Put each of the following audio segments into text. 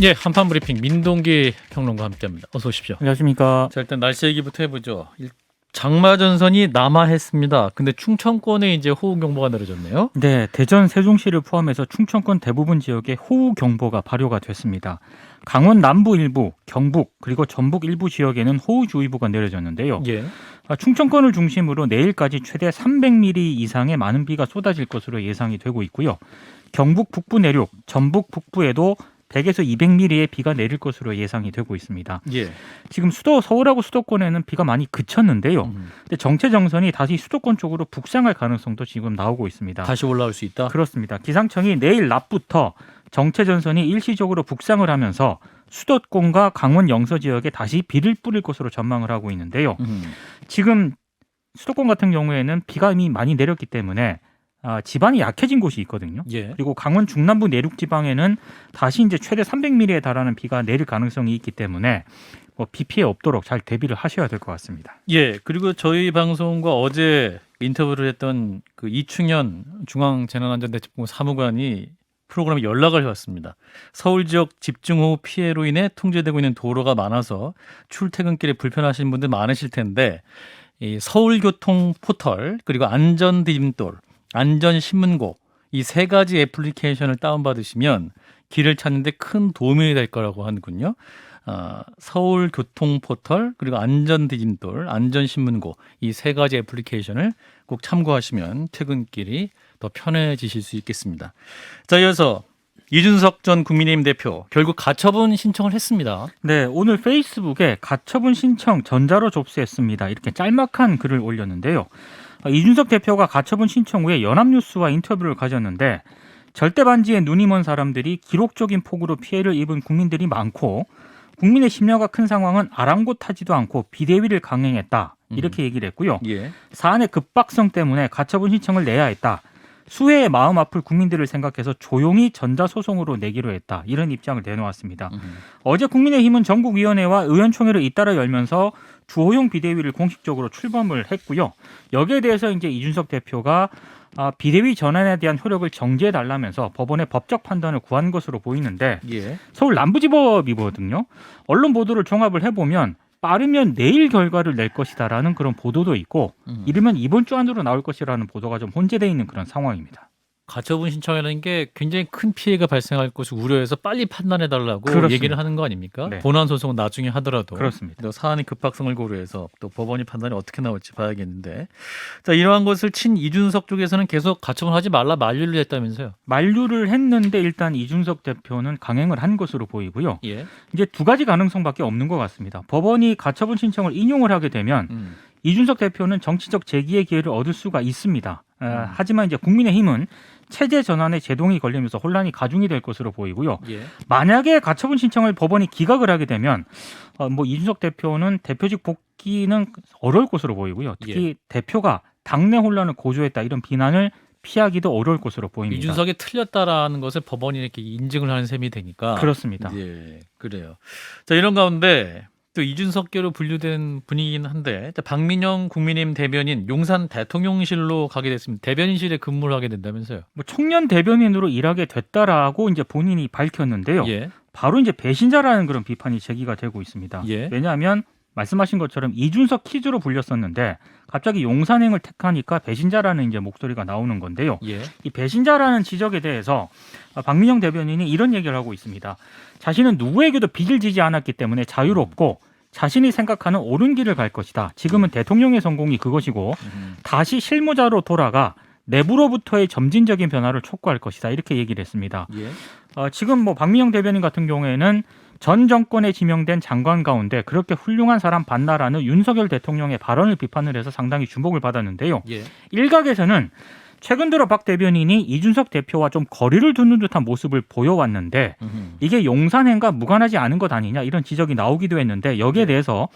예, 한판 브리핑 민동기 평론가 함께합니다. 어서 오십시오. 안녕하십니까. 자, 일단 날씨 얘기부터 해보죠. 장마 전선이 남하했습니다. 근데 충청권에 이제 호우 경보가 내려졌네요. 네, 대전 세종시를 포함해서 충청권 대부분 지역에 호우 경보가 발효가 됐습니다. 강원 남부 일부, 경북 그리고 전북 일부 지역에는 호우주의보가 내려졌는데요. 예. 충청권을 중심으로 내일까지 최대 300mm 이상의 많은 비가 쏟아질 것으로 예상이 되고 있고요. 경북 북부 내륙, 전북 북부에도 100에서 200mm의 비가 내릴 것으로 예상이 되고 있습니다. 예. 지금 서울하고 수도권에는 비가 많이 그쳤는데요. 근데 정체 정선이 다시 수도권 쪽으로 북상할 가능성도 지금 나오고 있습니다. 다시 올라올 수 있다. 그렇습니다. 기상청이 내일 낮부터 정체 전선이 일시적으로 북상을 하면서 수도권과 강원 영서 지역에 다시 비를 뿌릴 것으로 전망을 하고 있는데요. 지금 수도권 같은 경우에는 비가 이미 많이 내렸기 때문에 지반이 약해진 곳이 있거든요. 예. 그리고 강원 중남부 내륙 지방에는 다시 이제 최대 300mm에 달하는 비가 내릴 가능성이 있기 때문에 비 피해 없도록 잘 대비를 하셔야 될 것 같습니다. 예. 그리고 저희 방송과 어제 인터뷰를 했던 그 이충현 중앙재난안전대책본부 사무관이 프로그램에 연락을 해왔습니다. 서울 지역 집중호우 피해로 인해 통제되고 있는 도로가 많아서 출퇴근길에 불편하신 분들 많으실 텐데 이 서울교통 포털 그리고 안전디딤돌 안전신문고 이 세 가지 애플리케이션을 다운받으시면 길을 찾는 데 큰 도움이 될 거라고 하는군요. 서울교통포털 그리고 안전디딤돌 안전신문고 이 세 가지 애플리케이션을 꼭 참고하시면 퇴근길이 더 편해지실 수 있겠습니다. 자, 이어서 이준석 전 국민의힘 대표 결국 가처분 신청을 했습니다. 네, 오늘 페이스북에 가처분 신청 전자로 접수했습니다. 이렇게 짤막한 글을 올렸는데요. 이준석 대표가 가처분 신청 후에 연합뉴스와 인터뷰를 가졌는데 절대 반지에 눈이 먼 사람들이 기록적인 폭우로 피해를 입은 국민들이 많고 국민의 심려가 큰 상황은 아랑곳하지도 않고 비대위를 강행했다. 이렇게 얘기를 했고요. 예. 사안의 급박성 때문에 가처분 신청을 내야 했다. 수해의 마음 아플 국민들을 생각해서 조용히 전자소송으로 내기로 했다. 이런 입장을 내놓았습니다. 어제 국민의힘은 전국위원회와 의원총회를 잇따라 열면서 주호영 비대위를 공식적으로 출범을 했고요. 여기에 대해서 이제 이준석 대표가 비대위 전환에 대한 효력을 정지해달라면서 법원의 법적 판단을 구한 것으로 보이는데 예. 서울 남부지법이거든요. 언론 보도를 종합을 해보면 빠르면 내일 결과를 낼 것이다라는 그런 보도도 있고 이르면 이번 주 안으로 나올 것이라는 보도가 좀 혼재되어 있는 그런 상황입니다. 가처분 신청이라는 게 굉장히 큰 피해가 발생할 것을 우려해서 빨리 판단해달라고 그렇습니다. 얘기를 하는 거 아닙니까? 네. 본안 소송은 나중에 하더라도 그렇습니다. 또 사안의 급박성을 고려해서 또 법원이 판단이 어떻게 나올지 봐야겠는데 자 이러한 것을 친 이준석 쪽에서는 계속 가처분하지 말라 만류를 했다면서요? 만류를 했는데 일단 이준석 대표는 강행을 한 것으로 보이고요. 예. 이제 두 가지 가능성밖에 없는 것 같습니다. 법원이 가처분 신청을 인용을 하게 되면 이준석 대표는 정치적 재기의 기회를 얻을 수가 있습니다. 하지만 이제 국민의힘은 체제 전환에 제동이 걸리면서 혼란이 가중이 될 것으로 보이고요. 예. 만약에 가처분 신청을 법원이 기각을 하게 되면 이준석 대표는 대표직 복귀는 어려울 것으로 보이고요. 특히 대표가 당내 혼란을 고조했다 이런 비난을 피하기도 어려울 것으로 보입니다. 이준석이 틀렸다라는 것을 법원이 이렇게 인증을 하는 셈이 되니까 그렇습니다. 예, 그래요. 자 이런 가운데 또 이준석계로 분류된 분위기긴 한데 박민영 국민의힘 대변인 용산 대통령실로 가게 됐습니다. 대변인실에 근무를 하게 된다면서요? 청년 대변인으로 일하게 됐다라고 이제 본인이 밝혔는데요. 예. 바로 이제 배신자라는 그런 비판이 제기가 되고 있습니다. 예. 왜냐하면 말씀하신 것처럼 이준석 퀴즈로 불렸었는데 갑자기 용산행을 택하니까 배신자라는 이제 목소리가 나오는 건데요. 예. 이 배신자라는 지적에 대해서 박민영 대변인이 이런 얘기를 하고 있습니다. 자신은 누구에게도 빚을 지지 않았기 때문에 자유롭고 자신이 생각하는 옳은 길을 갈 것이다. 지금은 대통령의 성공이 그것이고 다시 실무자로 돌아가 내부로부터의 점진적인 변화를 촉구할 것이다. 이렇게 얘기를 했습니다. 예. 지금 박민영 대변인 같은 경우에는 전 정권에 지명된 장관 가운데 그렇게 훌륭한 사람 봤나라는 윤석열 대통령의 발언을 비판을 해서 상당히 주목을 받았는데요. 예. 일각에서는 최근 들어 박 대변인이 이준석 대표와 좀 거리를 두는 듯한 모습을 보여왔는데 이게 용산행과 무관하지 않은 것 아니냐 이런 지적이 나오기도 했는데 여기에 대해서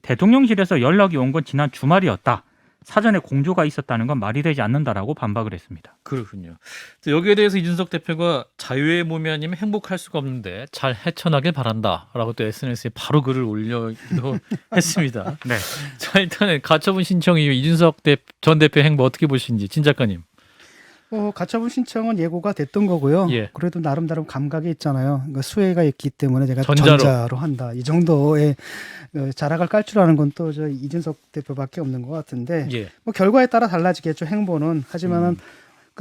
대통령실에서 연락이 온 건 지난 주말이었다. 사전에 공조가 있었다는 건 말이 되지 않는다라고 반박을 했습니다. 그렇군요. 여기에 대해서 이준석 대표가 자유의 몸이 아니면 행복할 수가 없는데 잘 헤쳐나길 바란다라고 또 SNS에 바로 글을 올려기도 했습니다. 네. 자 일단은 가처분 신청 이후 이준석 전 대표 행보 어떻게 보시는지 진 작가님. 가처분 신청은 예고가 됐던 거고요. 예. 그래도 나름대로 감각이 있잖아요. 그러니까 수혜가 있기 때문에 제가 전자로. 전자로 한다. 이 정도의 자락을 깔 줄 아는 건 또 저 이준석 대표밖에 없는 것 같은데 예. 뭐 결과에 따라 달라지겠죠. 행보는. 하지만은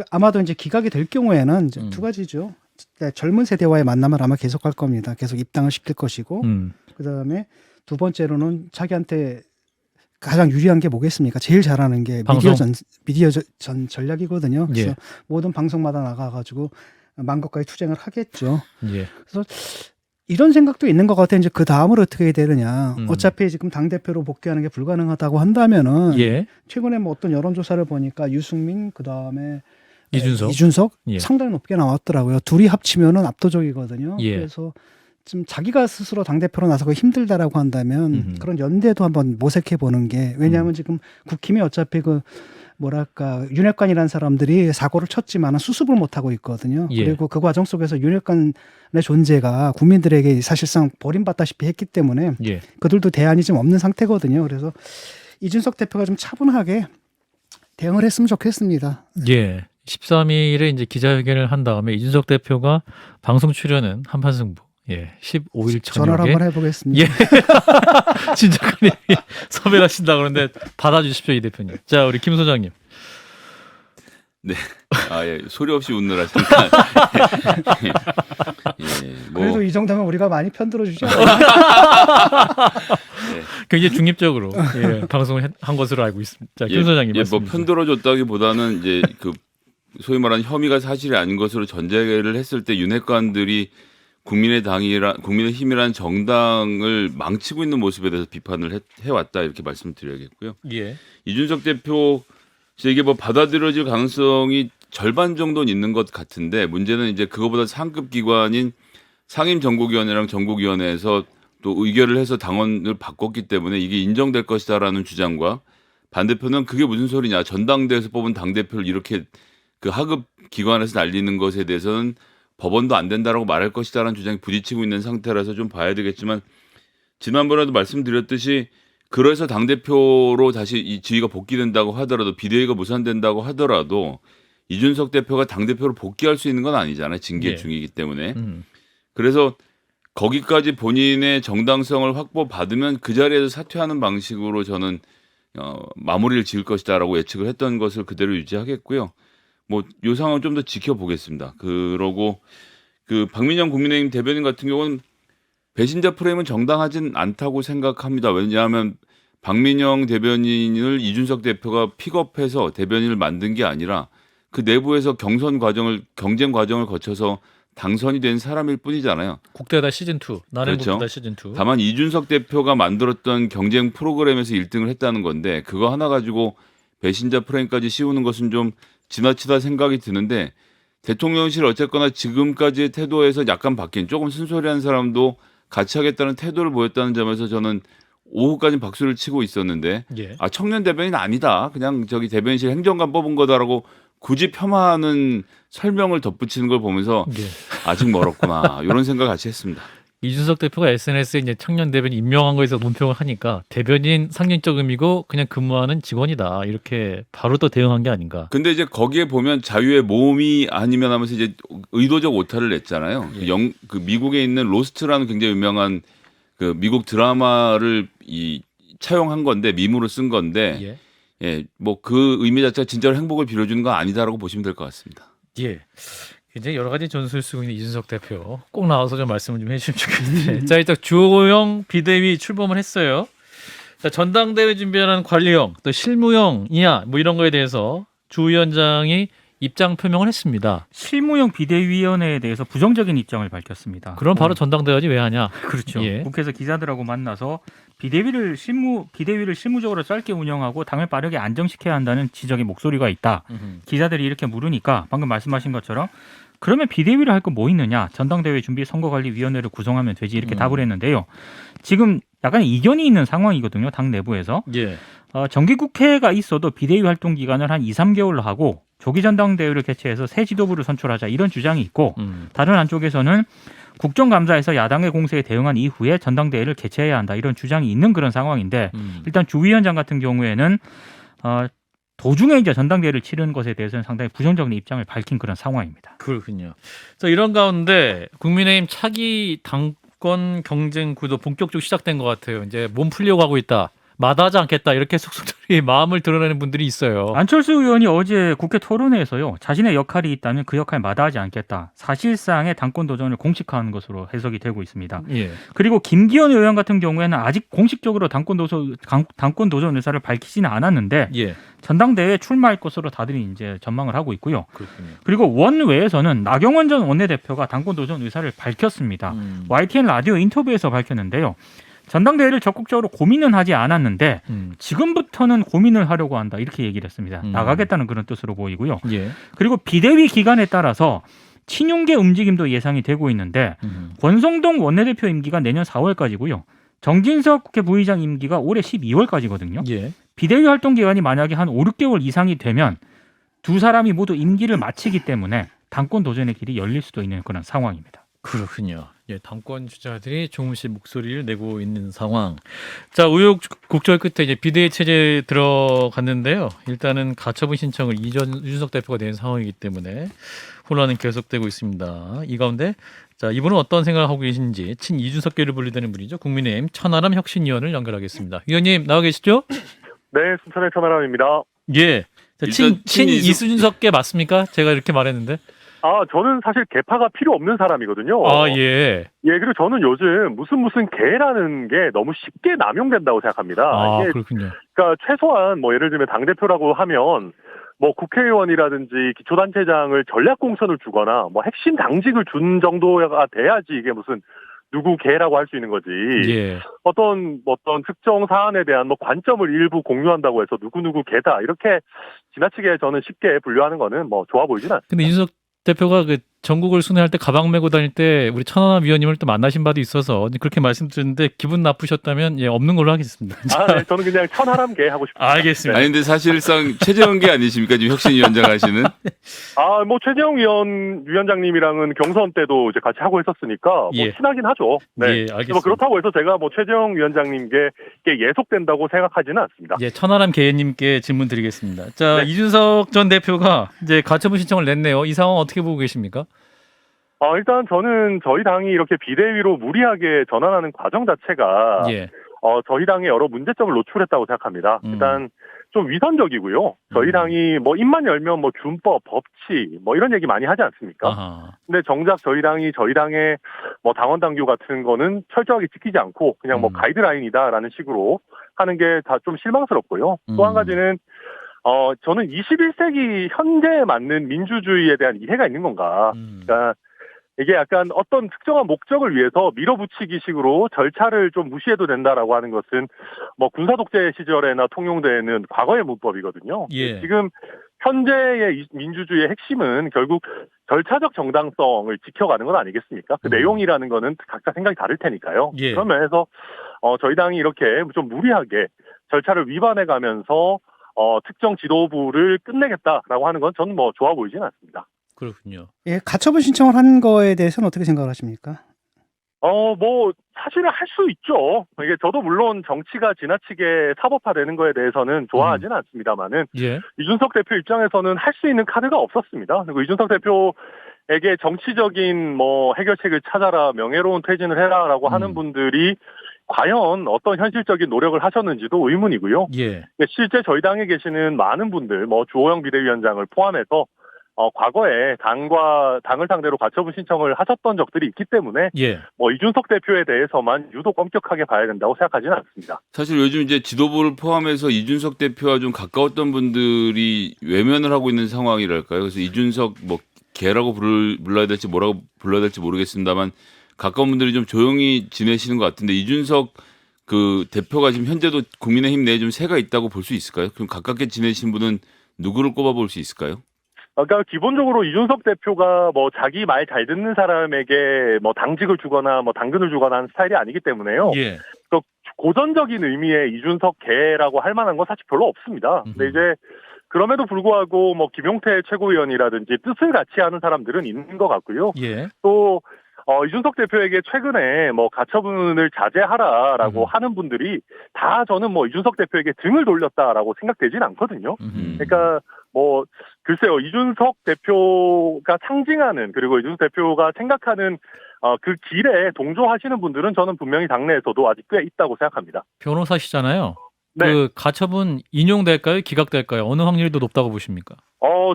아마도 이제 기각이 될 경우에는 이제 두 가지죠. 젊은 세대와의 만남을 아마 계속할 겁니다. 계속 입당을 시킬 것이고 그다음에 두 번째로는 자기한테 가장 유리한 게 뭐겠습니까? 제일 잘하는 게 방송? 미디어 전 전략이거든요. 그래서 예. 모든 방송마다 나가가지고 만것까지 투쟁을 하겠죠. 예. 그래서 이런 생각도 있는 것 같아요. 이제 그 다음으로 어떻게 해야 되느냐. 음. 어차피 지금 당 대표로 복귀하는 게 불가능하다고 한다면은 예. 최근에 뭐 어떤 여론조사를 보니까 유승민 그 다음에 이준석? 예. 상당히 높게 나왔더라고요. 둘이 합치면은 압도적이거든요. 예. 그래서 지금 자기가 스스로 당대표로 나서고 힘들다라고 한다면 그런 연대도 한번 모색해 보는 게 왜냐하면 지금 국힘이 어차피 그 뭐랄까 윤핵관이라는 사람들이 사고를 쳤지만 수습을 못하고 있거든요. 예. 그리고 그 과정 속에서 윤핵관의 존재가 국민들에게 사실상 버림받다시피 했기 때문에 예. 그들도 대안이 좀 없는 상태거든요. 그래서 이준석 대표가 좀 차분하게 대응을 했으면 좋겠습니다. 예. 13일에 이제 기자회견을 한 다음에 이준석 대표가 방송 출연은 한판 승부. 예. 15일 전화를 저녁에 한번 해보겠습니다. 예. 진작가님이 섭외를 하신다 그러는데 받아주십시오, 이 대표님. 자, 우리 김 소장님. 네. 예. 소리 없이 웃느라 잠깐. 예. 뭐 그래도 이 정도면 우리가 많이 편들어 주지 않아요? 굉장히 중립적으로 예, 방송을 한 것으로 알고 있습니다. 자, 김 소장님 뭐 말씀. 편들어줬다기보다는 이제 그 소위 말하는 혐의가 사실이 아닌 것으로 전제를 했을 때 윤핵관들이 국민의힘이라는 정당을 망치고 있는 모습에 대해서 비판을 해왔다 이렇게 말씀을 드려야겠고요. 예. 이준석 대표 이게 뭐 받아들여질 가능성이 절반 정도는 있는 것 같은데 문제는 이제 그거보다 상급 기관인 상임정국위원회랑 정국위원회에서 또 의결을 해서 당원을 바꿨기 때문에 이게 인정될 것이다라는 주장과 반대편은 그게 무슨 소리냐 전당대회에서 뽑은 당대표를 이렇게 그 하급 기관에서 날리는 것에 대해서는 법원도 안 된다라고 말할 것이다라는 주장이 부딪히고 있는 상태라서 좀 봐야 되겠지만 지난번에도 말씀드렸듯이 그래서 당대표로 다시 이 지위가 복귀된다고 하더라도 비대위가 무산된다고 하더라도 이준석 대표가 당대표로 복귀할 수 있는 건 아니잖아요. 징계 예. 중이기 때문에. 그래서 거기까지 본인의 정당성을 확보받으면 그 자리에서 사퇴하는 방식으로 저는 마무리를 지을 것이다라고 예측을 했던 것을 그대로 유지하겠고요. 뭐 이 상황을 좀 더 지켜보겠습니다. 그러고 그 박민영 국민의힘 대변인 같은 경우는 배신자 프레임은 정당하진 않다고 생각합니다. 왜냐하면 박민영 대변인을 이준석 대표가 픽업해서 대변인을 만든 게 아니라 그 내부에서 경쟁 과정을 거쳐서 당선이 된 사람일 뿐이잖아요. 국대다 시즌 2, 나는 그렇죠. 국대다 시즌 2. 다만 이준석 대표가 만들었던 경쟁 프로그램에서 1등을 했다는 건데 그거 하나 가지고 배신자 프레임까지 씌우는 것은 좀 지나치다 생각이 드는데 대통령실 어쨌거나 지금까지의 태도에서 약간 바뀐 조금 순소리한 사람도 같이 하겠다는 태도를 보였다는 점에서 저는 오후까지 박수를 치고 있었는데 예. 청년 대변인 아니다. 그냥 저기 대변인실 행정관 뽑은 거다라고 굳이 폄하하는 설명을 덧붙이는 걸 보면서 예. 아직 멀었구나 이런 생각 같이 했습니다. 이준석 대표가 SNS에 이제 청년 대변인 임명한 거에서 논평을 하니까 대변인 상징적 의미고 그냥 근무하는 직원이다 이렇게 바로 또 대응한 게 아닌가. 근데 이제 거기에 보면 자유의 모험이 아니면 하면서 이제 의도적 오타를 냈잖아요. 예. 그 미국에 있는 로스트라는 굉장히 유명한 그 미국 드라마를 차용한 건데 밈으로 쓴 건데 예. 뭐 그 의미 자체가 진짜로 행복을 빌어주는 건 아니다라고 보시면 될 것 같습니다. 예. 굉장히 여러 가지 전술을 쓰고 있는 이준석 대표 꼭 나와서 좀 말씀을 좀 해주시면 좋겠는데 자 일단 주호영 비대위 출범을 했어요. 자, 전당대회 준비하는 관리형 또 실무형이냐 뭐 이런 거에 대해서 주 위원장이 입장 표명을 했습니다. 실무형 비대위원회에 대해서 부정적인 입장을 밝혔습니다. 그럼 바로 전당대회지 왜 하냐? 그렇죠. 예. 국회에서 기자들하고 만나서 비대위를 실무적으로 짧게 운영하고 당을 빠르게 안정시켜야 한다는 지적의 목소리가 있다. 기자들이 이렇게 물으니까 방금 말씀하신 것처럼 그러면 비대위를 할 거 뭐 있느냐? 전당대회 준비 선거관리위원회를 구성하면 되지 이렇게 답을 했는데요. 지금 약간 이견이 있는 상황이거든요. 당 내부에서. 예. 정기국회가 있어도 비대위 활동 기간을 한 2, 3개월로 하고 조기 전당대회를 개최해서 새 지도부를 선출하자 이런 주장이 있고 다른 한쪽에서는 국정감사에서 야당의 공세에 대응한 이후에 전당대회를 개최해야 한다 이런 주장이 있는 그런 상황인데 일단 주 위원장 같은 경우에는 도중에 이제 전당대회를 치르는 것에 대해서는 상당히 부정적인 입장을 밝힌 그런 상황입니다. 그렇군요. 자, 이런 가운데 국민의힘 차기 당권 경쟁 구도 본격적으로 시작된 것 같아요. 이제 몸 풀려고 하고 있다. 마다하지 않겠다. 이렇게 속속들이 마음을 드러내는 분들이 있어요. 안철수 의원이 어제 국회 토론회에서요. 자신의 역할이 있다면 그 역할 마다하지 않겠다. 사실상의 당권 도전을 공식화하는 것으로 해석이 되고 있습니다. 예. 그리고 김기현 의원 같은 경우에는 아직 공식적으로 당권 도전 의사를 밝히지는 않았는데 예. 전당대회에 출마할 것으로 다들 이제 전망을 하고 있고요. 그렇군요. 그리고 원외에서는 나경원 전 원내대표가 당권 도전 의사를 밝혔습니다. YTN 라디오 인터뷰에서 밝혔는데요. 전당대회를 적극적으로 고민은 하지 않았는데 지금부터는 고민을 하려고 한다 이렇게 얘기를 했습니다. 나가겠다는 그런 뜻으로 보이고요. 예. 그리고 비대위 기간에 따라서 친윤계 움직임도 예상이 되고 있는데 권성동 원내대표 임기가 내년 4월까지고요. 정진석 국회 부의장 임기가 올해 12월까지거든요. 예. 비대위 활동 기간이 만약에 한 5, 6개월 이상이 되면 두 사람이 모두 임기를 마치기 때문에 당권 도전의 길이 열릴 수도 있는 그런 상황입니다. 그렇군요. 예, 당권 주자들이 조금씩 목소리를 내고 있는 상황. 자, 우여곡절 끝에 이제 비대위 체제에 들어갔는데요. 일단은 가처분 신청을 이준석 대표가 낸 상황이기 때문에 혼란은 계속되고 있습니다. 이 가운데 자, 이분은 어떤 생각을 하고 계신지 친 이준석계를 분리되는 분이죠. 국민의힘 천하람 혁신위원을 연결하겠습니다. 위원님 나와 계시죠? 네, 순천의 천하람입니다. 예. 자, 친 일단 이준석계 맞습니까? 제가 이렇게 말했는데. 저는 사실 개파가 필요 없는 사람이거든요. 아, 예. 그리고 저는 요즘 무슨 개라는 게 너무 쉽게 남용된다고 생각합니다. 아, 이게 그렇군요. 그러니까 최소한 뭐 예를 들면 당대표라고 하면 뭐 국회의원이라든지 기초단체장을 전략공천을 주거나 뭐 핵심 당직을 준 정도가 돼야지 이게 무슨 누구 개라고 할 수 있는 거지. 예. 어떤 특정 사안에 대한 뭐 관점을 일부 공유한다고 해서 누구 개다 이렇게 지나치게 저는 쉽게 분류하는 거는 뭐 좋아 보이진 않습니다. 근데 이준석 대표가 그 전국을 순회할 때 가방 메고 다닐 때 우리 천하람 위원님을 또 만나신 바도 있어서 그렇게 말씀드렸는데 기분 나쁘셨다면 예, 없는 걸로 하겠습니다. 네, 저는 그냥 천하람개 하고 싶습니다. 알겠습니다. 아니 근데 사실상 최재형계 아니십니까 지금 혁신위원장 하시는? 뭐 최재형 위원장님이랑은 경선 때도 이제 같이 하고 있었으니까 뭐 예. 친하긴 하죠. 네. 예, 알겠습니다. 뭐 그렇다고 해서 제가 뭐 최재형 위원장님께 예속된다고 생각하지는 않습니다. 예, 천하람 개님께 질문 드리겠습니다. 자, 네. 이준석 전 대표가 이제 가처분 신청을 냈네요. 이 상황 어떻게 보고 계십니까? 일단 저는 저희 당이 이렇게 비대위로 무리하게 전환하는 과정 자체가 예. 저희 당의 여러 문제점을 노출했다고 생각합니다. 일단 좀 위선적이고요. 저희 당이 뭐 입만 열면 뭐 준법, 법치 뭐 이런 얘기 많이 하지 않습니까? 아하. 근데 정작 저희 당의 뭐 당원 당규 같은 거는 철저하게 지키지 않고 그냥 뭐 가이드라인이다라는 식으로 하는 게 다 좀 실망스럽고요. 또 한 가지는 저는 21세기 현재에 맞는 민주주의에 대한 이해가 있는 건가? 그러니까 이게 약간 어떤 특정한 목적을 위해서 밀어붙이기식으로 절차를 좀 무시해도 된다라고 하는 것은 뭐 군사 독재 시절에나 통용되는 과거의 문법이거든요. 예. 지금 현재의 민주주의의 핵심은 결국 절차적 정당성을 지켜가는 건 아니겠습니까? 그 내용이라는 거는 각자 생각이 다를 테니까요. 예. 그런 면에서 저희 당이 이렇게 좀 무리하게 절차를 위반해가면서 특정 지도부를 끝내겠다라고 하는 건 저는 뭐 좋아 보이지는 않습니다. 그렇군요. 예, 가처분 신청을 한 거에 대해서는 어떻게 생각을 하십니까? 뭐 사실은 할 수 있죠. 이게 저도 물론 정치가 지나치게 사법화되는 거에 대해서는 좋아하지는 않습니다만은 예. 이준석 대표 입장에서는 할 수 있는 카드가 없었습니다. 그리고 이준석 대표에게 정치적인 뭐 해결책을 찾아라, 명예로운 퇴진을 해라라고 하는 분들이 과연 어떤 현실적인 노력을 하셨는지도 의문이고요. 예. 실제 저희 당에 계시는 많은 분들, 뭐 주호영 비대위원장을 포함해서 과거에 당을 상대로 가처분 신청을 하셨던 적들이 있기 때문에 예. 뭐 이준석 대표에 대해서만 유독 엄격하게 봐야 된다고 생각하지는 않습니다. 사실 요즘 이제 지도부를 포함해서 이준석 대표와 좀 가까웠던 분들이 외면을 하고 있는 상황이랄까요. 그래서 이준석 뭐 개라고 불러야 될지 뭐라고 불러야 될지 모르겠습니다만 가까운 분들이 좀 조용히 지내시는 것 같은데 이준석 그 대표가 지금 현재도 국민의힘 내에 좀 새가 있다고 볼 수 있을까요? 그럼 가깝게 지내신 분은 누구를 꼽아볼 수 있을까요? 그러니까 기본적으로 이준석 대표가 뭐 자기 말 잘 듣는 사람에게 뭐 당직을 주거나 뭐 당근을 주거나 하는 스타일이 아니기 때문에요. 예. 그 고전적인 의미의 이준석 개라고 할 만한 건 사실 별로 없습니다. 근데 이제 그럼에도 불구하고 뭐 김용태 최고위원이라든지 뜻을 같이 하는 사람들은 있는 것 같고요. 예. 또 이준석 대표에게 최근에 뭐 가처분을 자제하라라고 하는 분들이 다 저는 뭐 이준석 대표에게 등을 돌렸다라고 생각되진 않거든요. 그러니까 뭐 글쎄요, 이준석 대표가 상징하는, 그리고 이준석 대표가 생각하는 그 길에 동조하시는 분들은 저는 분명히 당내에서도 아직 꽤 있다고 생각합니다. 변호사시잖아요. 네. 그 가처분 인용될까요? 기각될까요? 어느 확률이 더 높다고 보십니까?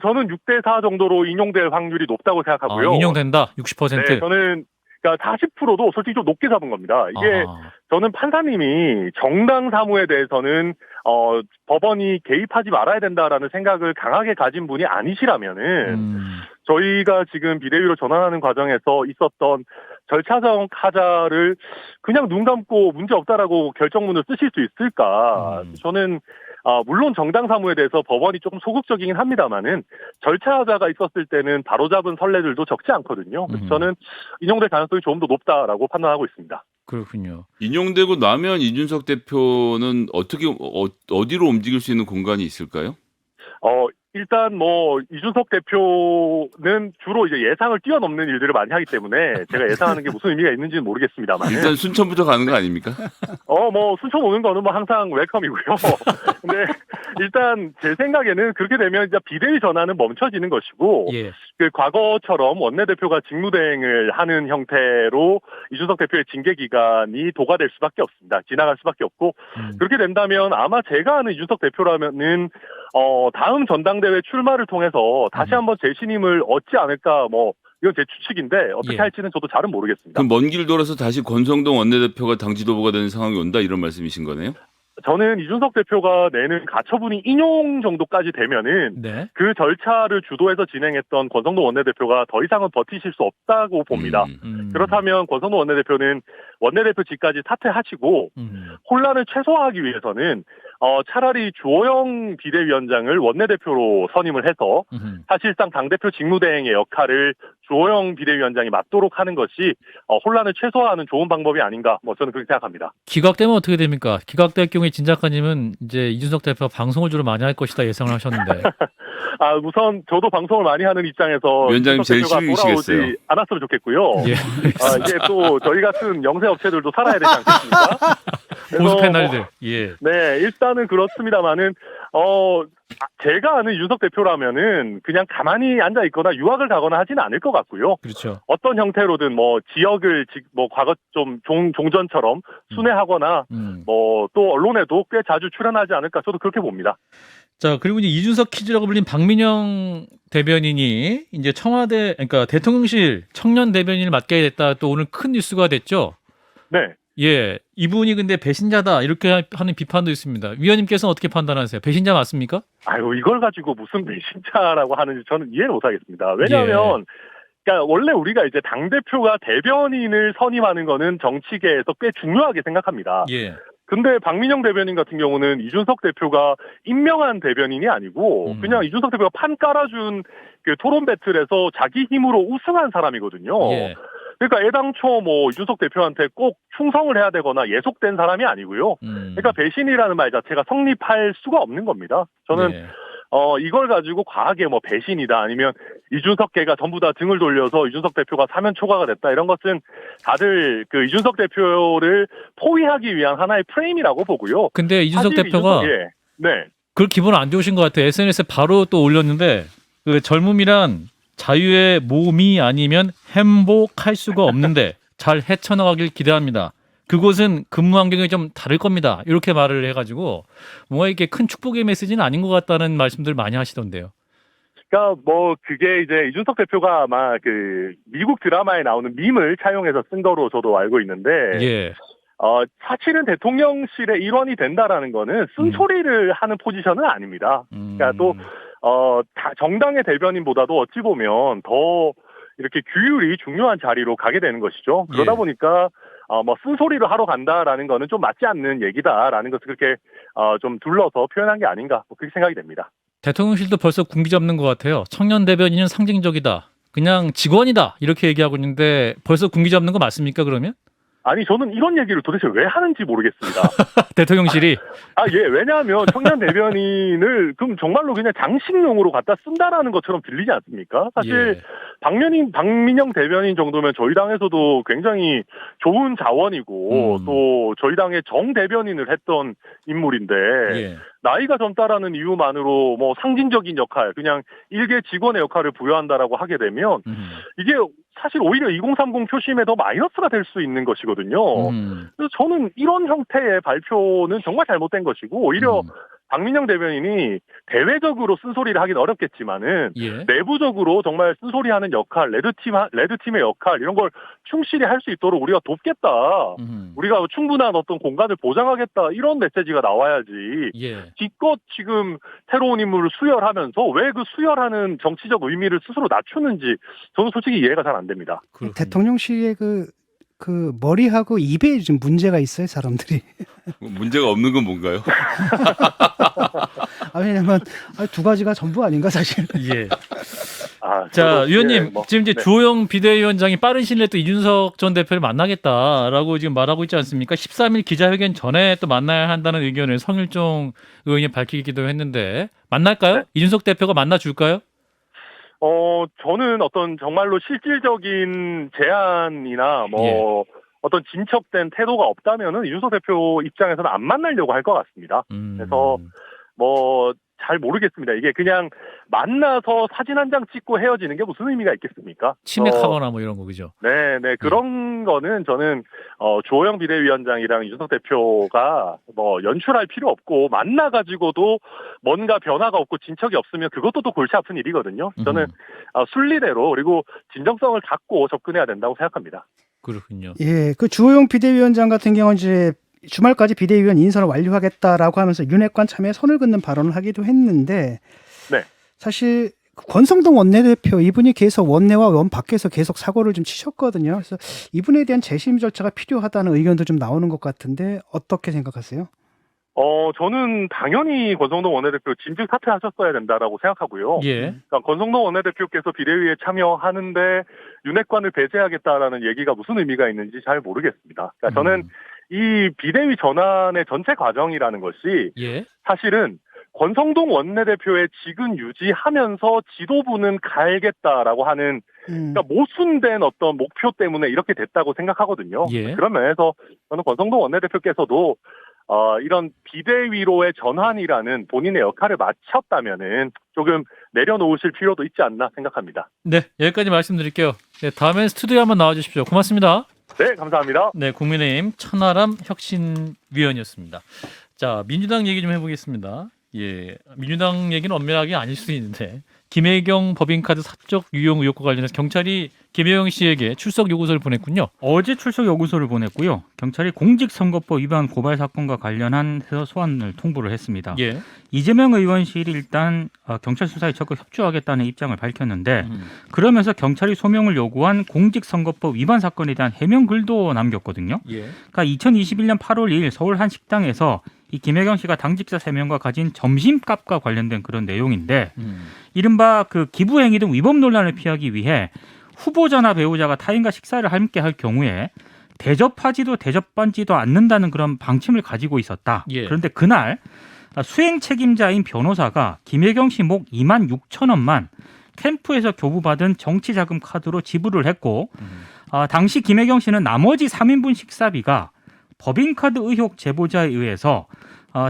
저는 6대4 정도로 인용될 확률이 높다고 생각하고요. 인용된다. 60%. 네, 저는 그러니까 40%도 솔직히 좀 높게 잡은 겁니다. 이게 저는 판사님이 정당 사무에 대해서는 법원이 개입하지 말아야 된다라는 생각을 강하게 가진 분이 아니시라면은 저희가 지금 비대위로 전환하는 과정에서 있었던 절차적 하자를 그냥 눈 감고 문제 없다라고 결정문을 쓰실 수 있을까? 저는 물론 정당 사무에 대해서 법원이 조금 소극적이긴 합니다만은 절차 하자가 있었을 때는 바로잡은 선례들도 적지 않거든요. 그래서 저는 인용될 가능성이 조금 더 높다라고 판단하고 있습니다. 그렇군요. 인용되고 나면 이준석 대표는 어떻게 어디로 움직일 수 있는 공간이 있을까요? 일단 뭐 이준석 대표는 주로 이제 예상을 뛰어넘는 일들을 많이 하기 때문에 제가 예상하는 게 무슨 의미가 있는지는 모르겠습니다만 일단 순천부터 가는 거 아닙니까? 뭐 순천 오는 거는 뭐 항상 웰컴이고요. 근데 일단 제 생각에는 그렇게 되면 이제 비대위 전환은 멈춰지는 것이고 예. 그 과거처럼 원내대표가 직무대행을 하는 형태로 이준석 대표의 징계 기간이 도과될 수밖에 없습니다. 지나갈 수밖에 없고 그렇게 된다면 아마 제가 아는 이준석 대표라면은 다음 전당대회 출마를 통해서 다시 한번 재신임을 얻지 않을까, 뭐 이건 제 추측인데 어떻게 예. 할지는 저도 잘은 모르겠습니다. 그럼 먼 길 돌아서 다시 권성동 원내대표가 당 지도부가 되는 상황이 온다 이런 말씀이신 거네요? 저는 이준석 대표가 내는 가처분이 인용 정도까지 되면은 네. 그 절차를 주도해서 진행했던 권성동 원내대표가 더 이상은 버티실 수 없다고 봅니다. 그렇다면 권성동 원내대표는 원내대표직까지 사퇴하시고 혼란을 최소화하기 위해서는 차라리 주호영 비대위원장을 원내대표로 선임을 해서 사실상 당대표 직무대행의 역할을 주호영 비대위원장이 맡도록 하는 것이 혼란을 최소화하는 좋은 방법이 아닌가, 뭐 저는 그렇게 생각합니다. 기각되면 어떻게 됩니까? 기각될 경우에 진 작가님은 이제 이준석 대표가 방송을 주로 많이 할 것이다 예상을 하셨는데. 우선 저도 방송을 많이 하는 입장에서 위원장님 제일 대표가 싫으시겠어요. 돌아오지 않았으면 좋겠고요. 예. 이제 또 저희 같은 영세 업체들도 살아야 되지 않겠습니까? 보수 패널들. 예. 네, 일단은 그렇습니다만은 제가 아는 이준석 대표라면은 그냥 가만히 앉아 있거나 유학을 가거나 하지는 않을 것 같고요. 그렇죠. 어떤 형태로든 뭐 지역을 뭐 과거 좀 종전처럼 순회하거나 뭐 또 언론에도 꽤 자주 출연하지 않을까, 저도 그렇게 봅니다. 자, 그리고 이제 이준석 퀴즈라고 불린 박민영 대변인이 이제 청와대, 그러니까 대통령실 청년 대변인을 맡게 됐다. 또 오늘 큰 뉴스가 됐죠. 네. 예, 이분이 근데 배신자다 이렇게 하는 비판도 있습니다. 위원님께서는 어떻게 판단하세요? 배신자 맞습니까? 이걸 가지고 무슨 배신자라고 하는지 저는 이해를 못하겠습니다. 왜냐하면 그러니까 원래 우리가 이제 당대표가 대변인을 선임하는 거는 정치계에서 꽤 중요하게 생각합니다. 예. 근데 박민영 대변인 같은 경우는 이준석 대표가 임명한 대변인이 아니고 그냥 이준석 대표가 판 깔아준 그 토론 배틀에서 자기 힘으로 우승한 사람이거든요. 예. 그러니까 애당초 뭐 이준석 대표한테 꼭 충성을 해야 되거나 예속된 사람이 아니고요. 그러니까 배신이라는 말 자체가 성립할 수가 없는 겁니다. 저는 네. 이걸 가지고 과하게 뭐 배신이다, 아니면 이준석계가 전부 다 등을 돌려서 이준석 대표가 사면 초과가 됐다, 이런 것은 다들 그 이준석 대표를 포위하기 위한 하나의 프레임이라고 보고요. 근데 이준석 사실 대표가 네. 그 기분 안 좋으신 것 같아요. SNS에 바로 또 올렸는데 그 젊음이란 자유의 몸이 아니면 행복할 수가 없는데 잘 헤쳐나가길 기대합니다. 그곳은 근무 환경이 좀 다를 겁니다. 이렇게 말을 해가지고 뭔가 이렇게 큰 축복의 메시지는 아닌 것 같다는 말씀들 많이 하시던데요. 그러니까 뭐 그게 이제 이준석 대표가 아마 그 미국 드라마에 나오는 밈을 차용해서 쓴 거로 저도 알고 있는데, 예. 사실은 대통령실의 일원이 된다라는 거는 쓴소리를 하는 포지션은 아닙니다. 그러니까 또 정당의 대변인보다도 어찌 보면 더 이렇게 규율이 중요한 자리로 가게 되는 것이죠. 그러다 예. 보니까 뭐 쓴소리를 하러 간다라는 거는 좀 맞지 않는 얘기다라는 것을 그렇게 좀 둘러서 표현한 게 아닌가, 뭐 그렇게 생각이 됩니다. 대통령실도 벌써 군기 잡는 것 같아요. 청년 대변인은 상징적이다. 그냥 직원이다. 이렇게 얘기하고 있는데 벌써 군기 잡는 거 맞습니까, 그러면? 아니 저는 이런 얘기를 도대체 왜 하는지 모르겠습니다. 대통령실이 예, 왜냐하면 청년 대변인을 그럼 정말로 그냥 장식용으로 갖다 쓴다라는 것처럼 들리지 않습니까? 사실 예. 박민영 대변인 정도면 저희 당에서도 굉장히 좋은 자원이고 또 저희 당의 정 대변인을 했던 인물인데 예. 나이가 젊다라는 이유만으로 뭐 상징적인 역할, 그냥 일개 직원의 역할을 부여한다라고 하게 되면 이게 사실 오히려 2030 표심에 더 마이너스가 될 수 있는 것이거든요. 그래서 저는 이런 형태의 발표는 정말 잘못된 것이고 오히려 박민영 대변인이 대외적으로 쓴소리를 하긴 어렵겠지만은 예. 내부적으로 정말 쓴소리하는 역할, 레드팀의 역할 이런 걸 충실히 할 수 있도록 우리가 돕겠다. 우리가 충분한 어떤 공간을 보장하겠다. 이런 메시지가 나와야지. 예. 기껏 지금 새로운 인물을 수혈하면서 왜 그 수혈하는 정치적 의미를 스스로 낮추는지 저는 솔직히 이해가 잘 안 됩니다. 그렇군요. 대통령실의 그 머리하고 입에 좀 문제가 있어요, 사람들이. 문제가 없는 건 뭔가요? 왜냐면 두 가지가 전부 아닌가 사실. 예. 아, 자, 저도, 위원님, 지금 이제 네. 주호영 비대위원장이 빠른 시일 내에 또 이준석 전 대표를 만나겠다라고 지금 말하고 있지 않습니까? 13일 기자회견 전에 또 만나야 한다는 의견을 성일종 의원이 밝히기도 했는데 만날까요? 네. 이준석 대표가 만나줄까요? 저는 어떤 정말로 실질적인 제안이나 어떤 진척된 태도가 없다면은 이준석 대표 입장에서는 안 만나려고 할 것 같습니다. 그래서 잘 모르겠습니다. 이게 그냥 만나서 사진 한 장 찍고 헤어지는 게 무슨 의미가 있겠습니까? 치맥하거나 뭐 이런 거 그죠? 네, 그런 거는 저는 주호영 비대위원장이랑 이준석 대표가 연출할 필요 없고 만나가지고도 뭔가 변화가 없고 진척이 없으면 그것도 또 골치 아픈 일이거든요. 저는 순리대로 그리고 진정성을 갖고 접근해야 된다고 생각합니다. 그렇군요. 예, 그 주호영 비대위원장 같은 경우는 이제 주말까지 비대위원 인선을 완료하겠다라고 하면서 윤핵관 참여에 선을 긋는 발언을 하기도 했는데, 네. 사실 권성동 원내대표 이분이 계속 원내와 원 밖에서 계속 사고를 좀 치셨거든요. 그래서 이분에 대한 재심 절차가 필요하다는 의견도 좀 나오는 것 같은데 어떻게 생각하세요? 저는 당연히 권성동 원내대표 진즉 사퇴하셨어야 된다라고 생각하고요. 예. 그러니까 권성동 원내대표께서 비대위에 참여하는데 윤핵관을 배제하겠다라는 얘기가 무슨 의미가 있는지 잘 모르겠습니다. 그러니까 저는 이 비대위 전환의 전체 과정이라는 것이 예. 사실은 권성동 원내대표의 직은 유지하면서 지도부는 갈겠다라고 하는 그러니까 모순된 어떤 목표 때문에 이렇게 됐다고 생각하거든요. 예. 그런 면에서 저는 권성동 원내대표께서도 이런 비대위로의 전환이라는 본인의 역할을 마쳤다면은 조금 내려놓으실 필요도 있지 않나 생각합니다. 네, 여기까지 말씀드릴게요. 네, 다음엔 스튜디오에 한번 나와주십시오. 고맙습니다. 네, 감사합니다. 네, 국민의힘 천하람 혁신위원이었습니다. 자, 민주당 얘기 좀 해보겠습니다. 예, 민주당 얘기는 엄밀하게 아닐 수도 있는데 김혜경 법인카드 사적 유용 의혹과 관련해서 경찰이 김혜경 씨에게 출석 요구서를 보냈군요. 어제 출석 요구서를 보냈고요. 경찰이 공직선거법 위반 고발 사건과 관련해서 소환을 통보를 했습니다. 예. 이재명 의원실이 일단 경찰 수사에 적극 협조하겠다는 입장을 밝혔는데 그러면서 경찰이 소명을 요구한 공직선거법 위반 사건에 대한 해명 글도 남겼거든요. 예. 그러니까 2021년 8월 2일 서울 한 식당에서 이 김혜경 씨가 당직자 3명과 가진 점심값과 관련된 그런 내용인데 이른바 그 기부행위 등 위법 논란을 피하기 위해 후보자나 배우자가 타인과 식사를 함께 할 경우에 대접하지도 대접받지도 않는다는 그런 방침을 가지고 있었다. 예. 그런데 그날 수행 책임자인 변호사가 김혜경 씨 목 2만 6천 원만 캠프에서 교부받은 정치자금 카드로 지불을 했고 당시 김혜경 씨는 나머지 3인분 식사비가 법인카드 의혹 제보자에 의해서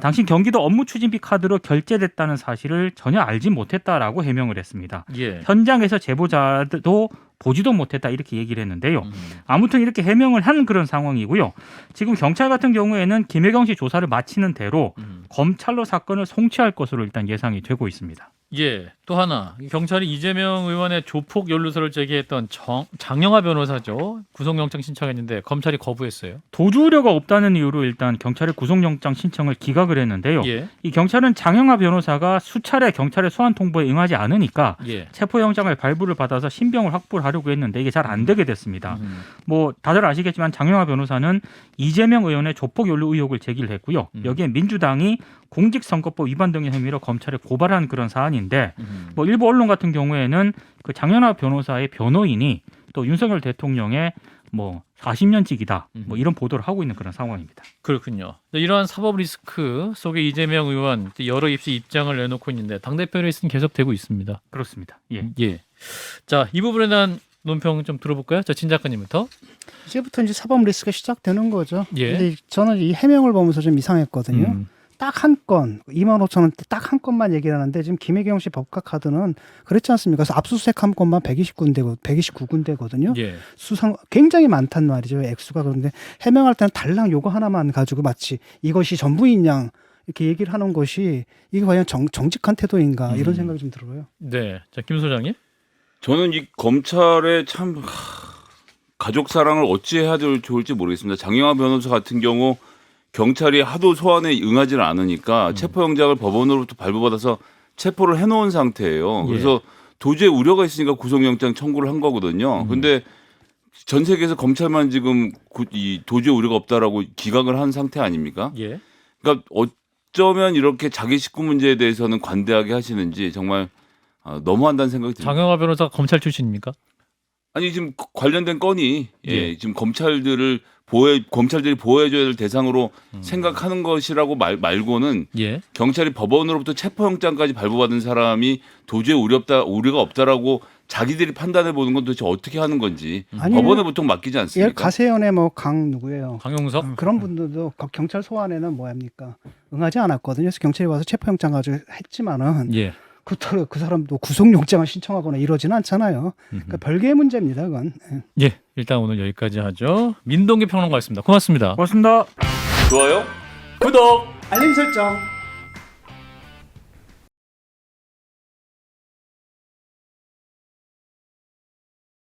당시 경기도 업무추진비 카드로 결제됐다는 사실을 전혀 알지 못했다라고 해명을 했습니다. 예. 현장에서 제보자도 보지도 못했다 이렇게 얘기를 했는데요. 아무튼 이렇게 해명을 한 그런 상황이고요. 지금 경찰 같은 경우에는 김혜경 씨 조사를 마치는 대로 검찰로 사건을 송치할 것으로 일단 예상이 되고 있습니다. 예. 또 하나 경찰이 이재명 의원의 조폭 연루서를 제기했던 장영하 변호사죠. 구속영장 신청했는데 검찰이 거부했어요. 도주 우려가 없다는 이유로 일단 경찰의 구속영장 신청을 기각을 했는데요. 예. 이 경찰은 장영하 변호사가 수차례 경찰의 소환 통보에 응하지 않으니까 예. 체포영장을 발부를 받아서 신병을 확보를 하려고 했는데 이게 잘 안 되게 됐습니다. 뭐 다들 아시겠지만 장영하 변호사는 이재명 의원의 조폭 연루 의혹을 제기를 했고요. 여기에 민주당이 공직선거법 위반 등의 혐의로 검찰에 고발한 그런 사안인데 뭐 일부 언론 같은 경우에는 그 장영하 변호사의 변호인이 또 윤석열 대통령의 뭐 40년직이다. 뭐 이런 보도를 하고 있는 그런 상황입니다. 그렇군요. 이러한 사법 리스크 속에 이재명 의원 여러 입장을 내놓고 있는데 당대표 레이스는 계속되고 있습니다. 그렇습니다. 예. 예. 자, 이 부분에 대한 논평 좀 들어볼까요? 자, 진 작가님부터. 이제부터 이제 사법 리스크가 시작되는 거죠. 예. 근데 저는 이 해명을 보면서 좀 이상했거든요. 딱 한 건, 25,000원 딱 한 건만 얘기를 하는데 지금 김혜경 씨 법과 카드는 그렇지 않습니까? 그래서 압수수색 한 건만 129군데거든요. 예. 수상 굉장히 많단 말이죠. 액수가. 그런데 해명할 때는 달랑 요거 하나만 가지고 마치 이것이 전부인 양 이렇게 얘기를 하는 것이 이게 과연 정직한 태도인가 이런 생각이 좀 들어요. 네. 자, 김 소장님. 저는 이 검찰의 참 가족 사랑을 어찌해야 좋을지 모르겠습니다. 장영하 변호사 같은 경우 경찰이 하도 소환에 응하지를 않으니까 체포영장을 법원으로부터 발부받아서 체포를 해놓은 상태예요. 그래서 도저히 우려가 있으니까 구속영장 청구를 한 거거든요. 근데 전 세계에서 검찰만 지금 이 도저히 우려가 없다라고 기각을 한 상태 아닙니까? 예. 그러니까 어쩌면 이렇게 자기 식구 문제에 대해서는 관대하게 하시는지 정말 너무한다는 생각이 듭니다. 장영하 변호사가 검찰 출신입니까? 아니 지금 관련된 건이 예. 지금 검찰들이 보호해줘야 될 대상으로 생각하는 것이라고 말고는 예. 경찰이 법원으로부터 체포영장까지 발부받은 사람이 도저히 우려가 없다라고 자기들이 판단해 보는 건 도대체 어떻게 하는 건지 아니면 법원에 보통 맡기지 예, 않습니까? 가세연의 뭐 강 누구예요? 강용석. 그런 분들도 경찰 소환에는 뭐합니까? 응하지 않았거든요. 그래서 경찰이 와서 체포영장 가지고 했지만은 예. 그렇다고 그 사람도 구속영장을 신청하거나 이러지는 않잖아요. 그러니까 별개의 문제입니다. 그건. 예. 예. 일단 오늘 여기까지 하죠. 민동기 평론가였습니다. 고맙습니다. 고맙습니다. 좋아요? 구독. 알림 설정.